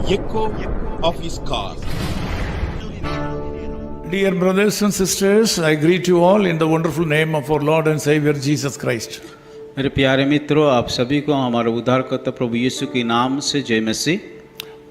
echo of his call. Dear brothers and sisters, I greet you all in the wonderful name of our Lord and Savior Jesus Christ. मेरे प्यारे मित्रों, आप सभी को हमारे उद्धारकर्ता प्रभु यीशु के नाम से जय मसीह।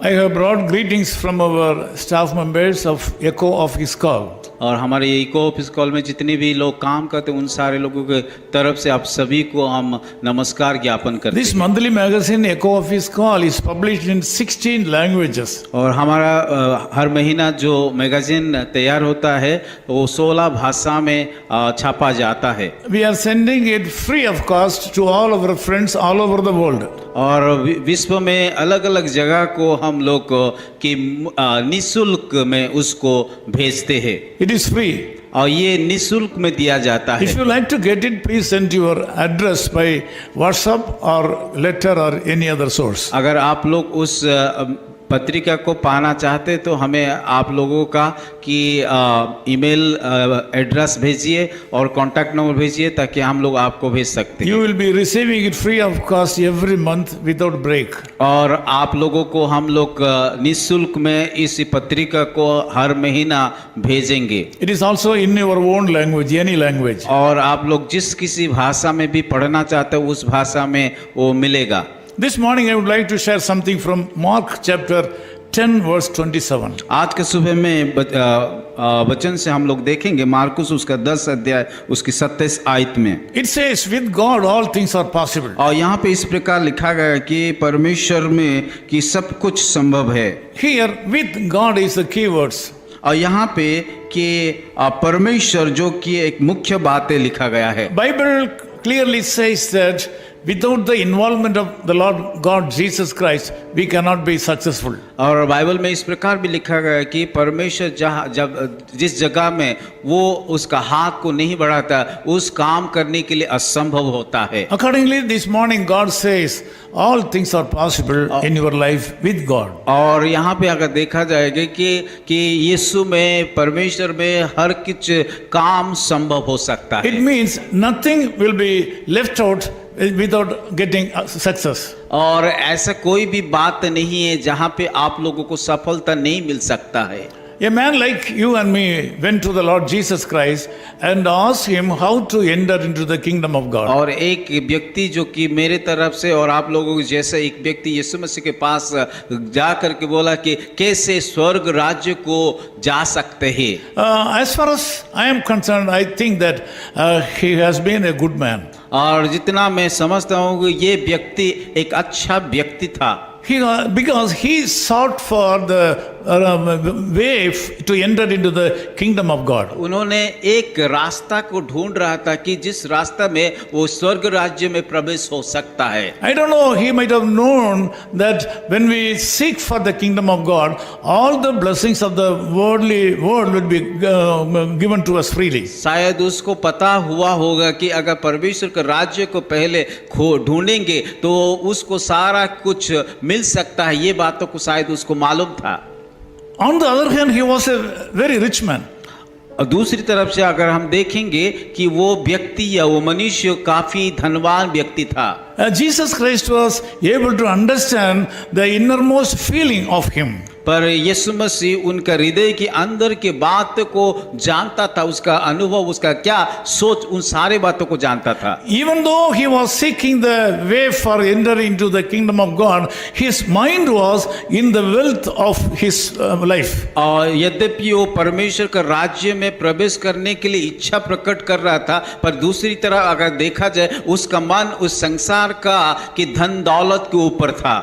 I have brought greetings from our staff members of Echo of His Call. और हमारे इको ऑफिस कॉल में जितने भी लोग काम करते हैं उन सारे लोगों के तरफ से आप सभी को हम नमस्कार ज्ञापन करते This हैं। monthly magazine Echo of His Call is published in 16 languages. और हमारा हर महीना जो मैगजीन तैयार होता है वो 16 भाषा में छापा जाता है। We are sending it free of cost to all our friends all over the world. और विश्व में अलग अलग जगह को हम लोग की निःशुल्क में उसको भेजते हैं। It is free. और ये निःशुल्क में दिया जाता है। If you like to get it, please send your address by WhatsApp or letter or any other source. अगर आप लोग उस पत्रिका को पाना चाहते तो हमें आप लोगों का कि ईमेल एड्रेस भेजिए और कॉन्टैक्ट नंबर भेजिए ताकि हम लोग आपको भेज सकते हैं। You will be receiving it free of cost every month without break. और आप लोगों को हम लोग निःशुल्क में इस पत्रिका को हर महीना भेजेंगे। It is also in your own language, any language. और आप लोग जिस किसी भाषा में भी पढ़ना चाहते हो उस भाषा में वो मिलेगा। This morning I would like to share something from Mark chapter 10 verse 27. आज के सुबह में वचन से हम लोग देखेंगे मार्कुस उसका 10 अध्याय उसकी 27 आयत में। It says, with God all things are possible. और यहाँ पे इस प्रकार लिखा गया है कि परमेश्वर में कि सब कुछ संभव है। Here, with God is the key words. और यहाँ पे कि परमेश्वर जो कि एक मुख्य बात है लिखा गया है। Bible clearly says that without the involvement of the Lord God Jesus Christ, we cannot be successful. और बाइबल में इस प्रकार भी लिखा गया है कि परमेश्वर जिस जगह में वो उसका हाथ को नहीं बढ़ाता उस काम करने के लिए असंभव होता है। Accordingly, this morning God says all things are possible in your life with God. और यहाँ पे अगर देखा जाएगा कि यीशु में परमेश्वर में हर कुछ काम संभव हो सकता है। It means nothing will be left out without getting success. और ऐसा कोई भी बात नहीं है जहाँ पे आप लोगों को सफलता नहीं मिल सकता है। A man like you and me went to the Lord Jesus Christ and asked him how to enter into the kingdom of God. और एक व्यक्ति जो कि मेरे तरफ से और आप लोगों के जैसे एक व्यक्ति यीशु मसीह के पास जा करके बोला कि कैसे स्वर्ग राज्य को जा सकते हैं। As far as I am concerned, I think that he has been a good man. और जितना मैं समझता हूँ कि ये व्यक्ति एक अच्छा व्यक्ति था। Because he sought for the way to enter into the kingdom of God. उन्होंने एक रास्ता को ढूंढ रहा था कि जिस रास्ता में वो स्वर्ग राज्य में प्रवेश हो सकता है। I don't know, he might have known that when we seek for the kingdom of God, all the blessings of the worldly world will be given to us freely. शायद उसको पता हुआ होगा कि अगर परमेश्वर के राज्य को पहले ढूंढेंगे तो उसको सारा कुछ मिल सकता है। ये बातों को शायद उसको मालूम था। On the other hand, he was a very rich man. और दूसरी तरफ से अगर हम देखेंगे कि वो व्यक्ति या वो मनुष्य काफी धनवान व्यक्ति था। Jesus Christ was able to understand the innermost feeling of him. पर यीशु मसीह उनका हृदय के अंदर के बात को जानता था, उसका अनुभव, उसका क्या सोच, उन सारे बातों को जानता था। Even though he was seeking the way for entering into the kingdom of God, his mind was in the wealth of his life. और यद्यपि वो परमेश्वर का राज्य में प्रवेश करने के लिए इच्छा प्रकट कर रहा था, पर दूसरी तरफ अगर देखा जाए उसका मन उस संसार का कि धन दौलत के ऊपर था।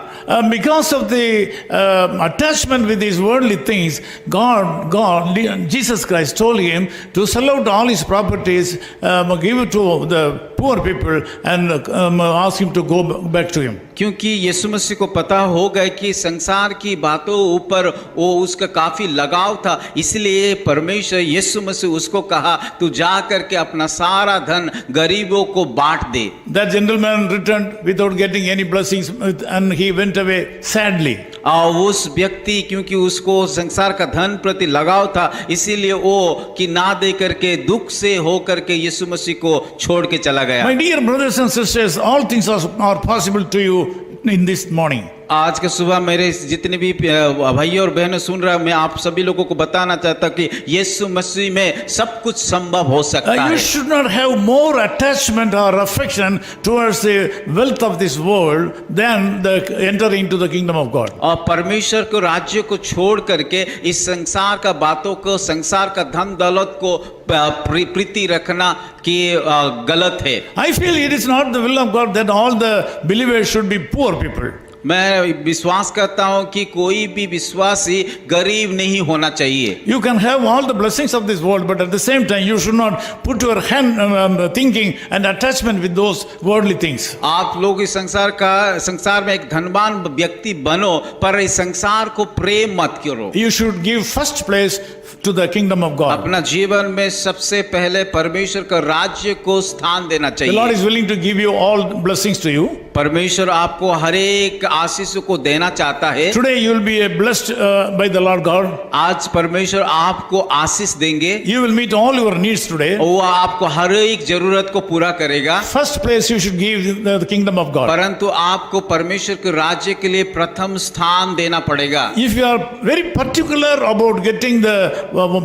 Because of the attachment with these worldly things, Jesus Christ told him to sell out all his properties, give it to the poor people and ask him to go back to him. क्योंकि यीशु मसीह को पता हो गया कि संसार की बातों ऊपर वो उसका काफी लगाव था, इसलिए परमेश्वर यीशु मसीह उसको कहा तू जा करके अपना सारा धन गरीबों को बांट दे। That gentleman returned without getting any blessings and he went away sadly. और उस व्यक्ति क्योंकि उसको संसार का धन प्रति लगाव था, इसीलिए वो कि ना दे करके दुख से हो करके यीशु मसीह को छोड़ के चला गया। My dear brothers and sisters, all things are possible to you in this morning. आज के सुबह मेरे जितने भी भाई और बहनें सुन रहे हैं, मैं आप सभी लोगों को बताना चाहता हूं कि यीशु मसीह में सब कुछ संभव हो सकता You है। should not have more attachment or affection towards the wealth of this world than the entering into the kingdom of God. और परमेश्वर को राज्य को छोड़ करके इस संसार का बातों को, संसार का धन दौलत को प्रीति रखना कि गलत है। I feel it is not the will of God that all the believers should be poor people. मैं विश्वास करता हूं कि कोई भी विश्वासी गरीब नहीं होना चाहिए। You can have all the blessings of this world, but at the same time, you should not put your hand thinking and attachment with those worldly things. आप लोग इस संसार में एक धनवान व्यक्ति बनो, पर इस संसार को प्रेम मत करो। You should give first place to the kingdom of God. अपना जीवन में सबसे पहले परमेश्वर का राज्य को स्थान देना The Lord चाहिए। is willing to give you all blessings to you. परमेश्वर आपको हर एक आशीष को देना चाहता है। Today you will be blessed by the Lord God. आज परमेश्वर आपको आशीष देंगे, You will meet all your needs today. वो आपको हर एक जरूरत को पूरा करेगा। First place you should give the kingdom of God. परंतु आपको परमेश्वर के राज्य के लिए प्रथम स्थान देना पड़ेगा। If you are very particular about getting the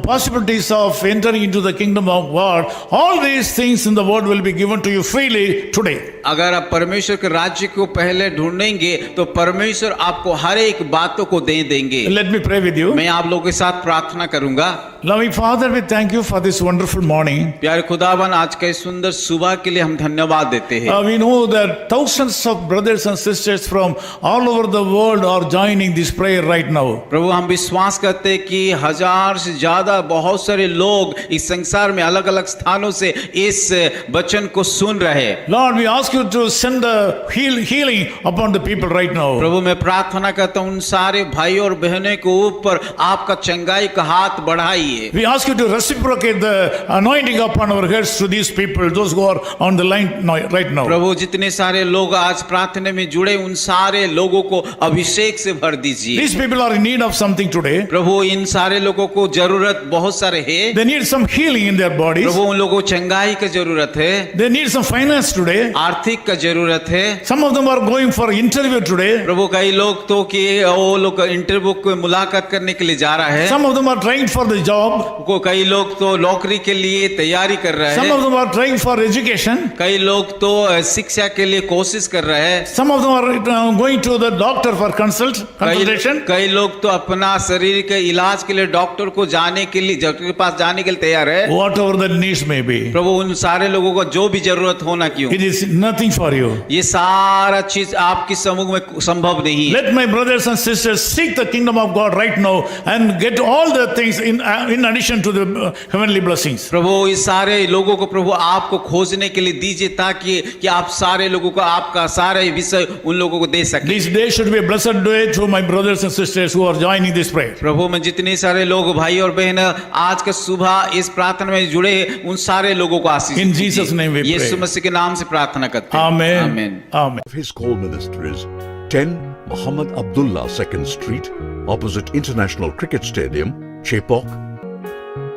possibilities of entering into the kingdom of God, all these things in the world will be given to you freely today. अगर आप परमेश्वर के राज्य को पहले ढूंढेंगे तो परमेश्वर आपको हर एक बातों को दे देंगे। Let me pray with you. मैं आप लोगों के साथ प्रार्थना करूंगा। Loving Father, we thank you for this wonderful morning. प्यारे खुदावन, आज का इस सुंदर सुबह के लिए हम धन्यवाद देते हैं। We know that thousands of brothers and sisters from all over the world are joining this prayer right now. प्रभु, हम विश्वास करते हैं कि 1000 से ज्यादा बहुत सारे लोग इस संसार में अलग अलग स्थानों से इस वचन को सुन रहे हैं। Lord, we ask you to send the healing upon the people right now. प्रभु, मैं प्रार्थना करता हूं उन सारे भाई और बहनों के ऊपर आपका चंगाई का हाथ बढ़ाइए। We ask you to reciprocate the anointing upon our heads to these people, those who are on the line right now. प्रभु, जितने सारे लोग आज प्रार्थना में जुड़े, उन सारे लोगों को अभिषेक से भर दीजिए। These people are in need of something today. प्रभु, इन सारे लोगों को जरूरत बहुत सारे है। They need some healing in their bodies. प्रभु, उन लोगों को चंगाई की जरूरत है, They need some finance today. आर्थिक का जरूरत है। Some of them are going for interview today. प्रभु, कई लोग तो कि वो लोग इंटरव्यू को मुलाकात करने के लिए जा रहा है। Some of them are trying for the job. को कई लोग तो नौकरी के लिए तैयारी कर रहे Some हैं। of them are trying for education. कई लोग तो शिक्षा के लिए कोशिश कर रहे हैं। Some of them are going to the doctor for consultation. कई लोग तो अपना शरीर के इलाज के लिए डॉक्टर को जाने के लिए, डॉक्टर के पास जाने के लिए तैयार है। Whatever the needs may be. प्रभु, उन सारे लोगों को जो भी जरूरत होना क्यों, It is nothing for you. ये सारा चीज आपकी समूह में संभव नहीं है। Let my brothers and sisters seek the kingdom of God right now and get all the things in addition to the heavenly blessings. प्रभु, इस सारे लोगों को प्रभु आपको खोजने के लिए दीजिए, ताकि कि आप सारे लोगों को आपका सारे विषय उन लोगों को दे सके। This day should be a blessed day to my brothers and sisters who are joining this prayer. प्रभु, मैं जितने सारे लोग भाई और बहन आज का सुबह इस प्रार्थना में जुड़े, उन सारे लोगों को आशीष In दीजिए। Jesus' name we pray. यीशु मसीह के नाम से प्रार्थना करते हैं। Amen. आमीन। Amen. His call ministries 10 Muhammad Abdullah 2nd Street, opposite International Cricket Stadium, Chepauk,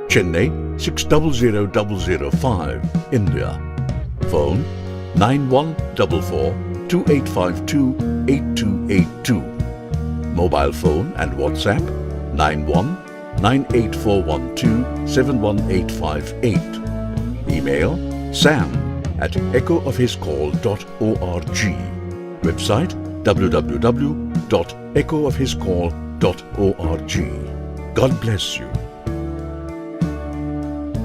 Chennai 600005, India. Phone 9144-2852-8282. Mobile phone and WhatsApp 91-98412-71858. Email sam@echoofhiscall.org. Website www.echoofhiscall.org. God bless you.